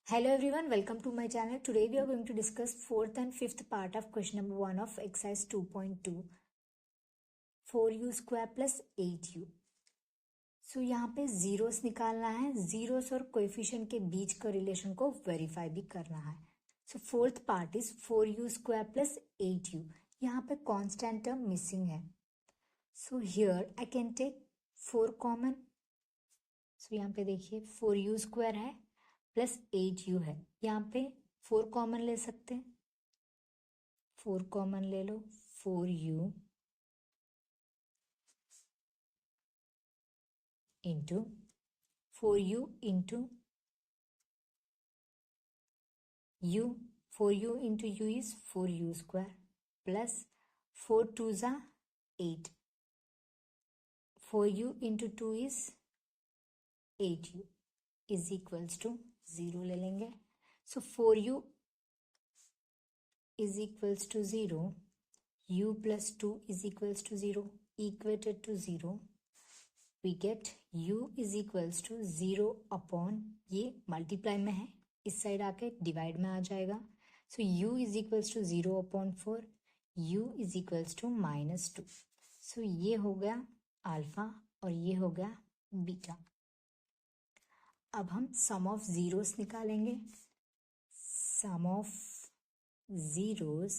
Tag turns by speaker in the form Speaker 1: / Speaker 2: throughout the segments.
Speaker 1: Hello everyone, welcome to my channel. Today we are going to discuss fourth and fifth part of question number 1 of exercise 2.2, 4u square plus 8u. So यहाँ पे zeros निकालना है, zeros और coefficient के बीच का relation को verify भी करना है. So fourth part is 4u square plus 8u. यहाँ पे कांस्टेंट टर्म मिसिंग है. So here I can take 4 common. So यहाँ पे देखिए 4u स्क्वायर है प्लस 8u है. यहाँ पे 4 कॉमन ले सकते हैं. 4 कॉमन ले लो. 4u into 4u into u. 4u into u is 4u square plus 4 2 ज़ा 8. 4u into 2 is 8u is equals to 0 ले लेंगे. So 4u is equals to 0, u plus 2 is equals to 0, equated to 0, we get u is equals to 0 upon, ये multiply में है, इस side आके divide में आ जाएगा. सो u is equals to 0 upon 4, u is equals to -2. सो ये हो गया अल्फा और ये हो गया बीटा. अब हम सम ऑफ जीरोस निकालेंगे. Sum of zeros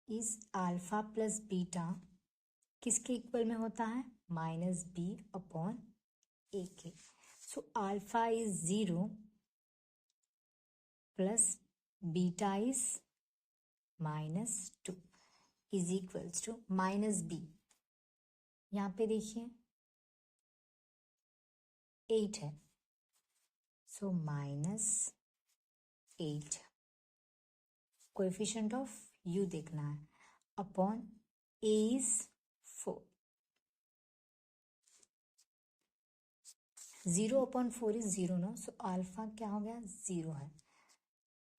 Speaker 1: is alpha plus beta किसके इक्वल में होता है? -b अपॉन a के. So alpha is 0 plus beta is -2 is equals to -b. यहाँ पे देखिए 8 है. सो -8 कोएफिशिएंट ऑफ u देखना है upon a is 4. 0 upon 4 is 0 no. So alpha क्या हो गया? 0 है.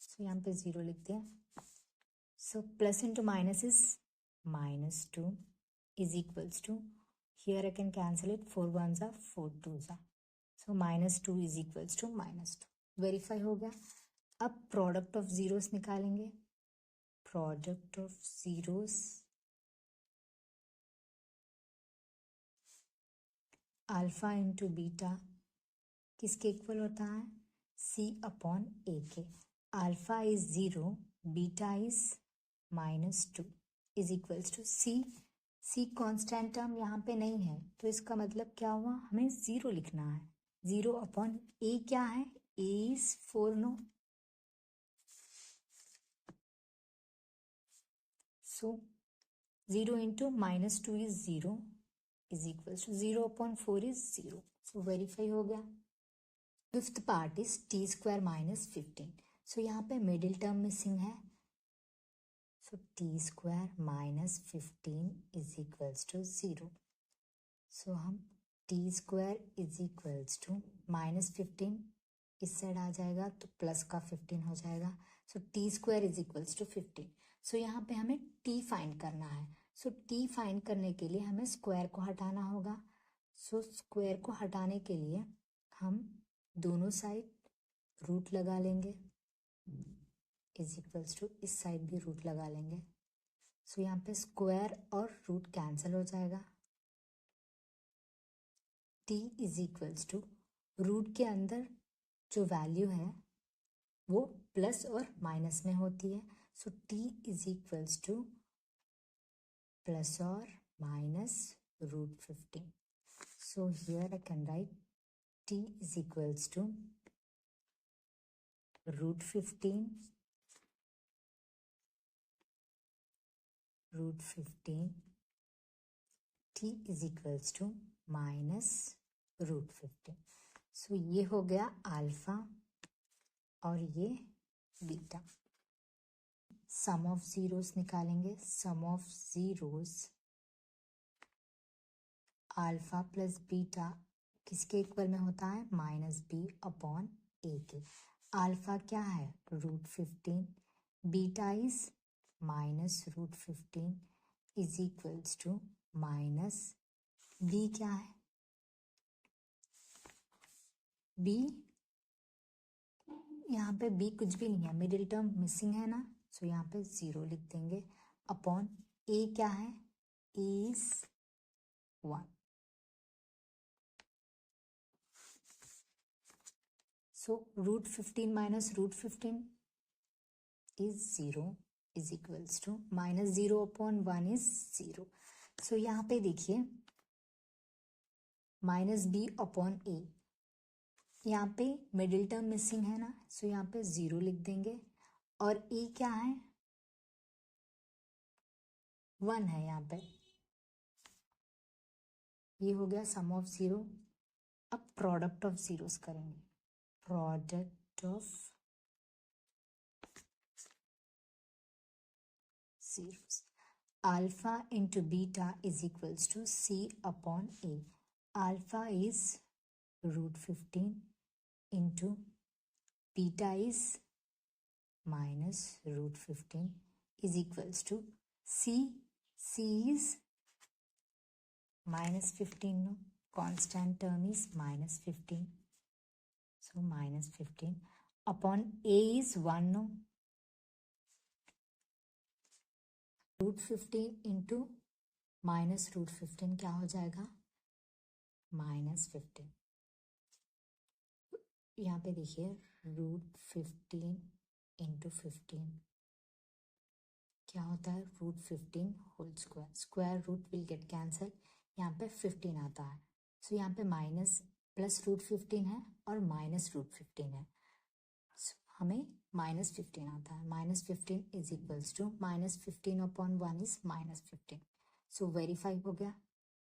Speaker 1: सो यहाँ पे 0 लिखते हैं. So plus into minus is -2 is equals to, here I can cancel it. 4 1 ज़ा 4 2 ज़ा. So -2 is equals to -2. Verify हो गया. अब प्रोडक्ट ऑफ जीरोस निकालेंगे. Product of zeros alpha into beta किसके इक्वल होता है? c अपॉन a के. Alpha is 0, beta is -2 is equals to c. c constant term यहाँ पे नहीं है, तो इसका मतलब क्या हुआ? हमें 0 लिखना है. 0 अपॉन a क्या है? a is 4 no. So 0 into -2 is 0 is equal to 0 upon 4 is 0. So verify हो गया. Fifth part is t square -15. So यहाँ पे मिडिल टर्म मिसिंग है. So t square -15 is equals to 0. So हम t square is equals to -15 इस side आ जाएगा तो plus का 15 हो जाएगा. So t square is equals to 15. So यहाँ पे हमें टी फाइंड करना है. सो टी फाइंड करने के लिए हमें स्क्वायर को हटाना होगा. सो स्क्वायर को हटाने के लिए हम दोनों साइड रूट लगा लेंगे इज इक्वल्स टू इस साइड भी रूट लगा लेंगे. सो यहाँ पे स्क्वायर और रूट कैंसिल हो जाएगा. T is equals to root के अंदर जो वैल्यू है वो प्लस और माइनस में होती है. So t is equals to plus और minus √15. So here I can write t is equals to √15 t is equals to -√15. सो ये हो गया अल्फा और ये बीटा. सम ऑफ जीरोस निकालेंगे. Sum of zeros alpha plus beta किसके equal में होता है? -b अपॉन a के. अल्फा क्या है? √15. Beta is -√15 is equals to -b क्या है? बी, यहाँ पे बी कुछ भी नहीं है, मिडिल टर्म मिसिंग है ना, सो यहाँ पे 0 लिख देंगे अपॉन ए क्या है, is 1. So √15 minus √15 is 0 is equals to minus 0 upon 1 is 0. सो यहाँ पे देखिए माइनस बी अपॉन ए, यहाँ पे मिडिल टर्म मिसिंग है ना, सो यहाँ पे 0 लिख देंगे और ए क्या है, 1 है यहाँ पे. ये हो गया सम ऑफ 0. अब प्रोडक्ट ऑफ जीरोस करेंगे, product of zeros. Alpha into beta is equals to C upon A. Alpha is √15 into beta is minus √15 is equals to C. C is minus 15. No? Constant term is minus 15. So minus 15 upon A is 1. No? √15 into minus √15 क्या हो जाएगा, -15. यहाँ पे देखिए √15 into 15 क्या होता है, √15 whole square, square root will get cancel, यहाँ पे 15 आता है. सो यहाँ पे माइनस प्लस √15 है और माइनस √15 है, हमें -15 आता है. -15 is equals to -15 upon 1 is -15. So verify हो गया.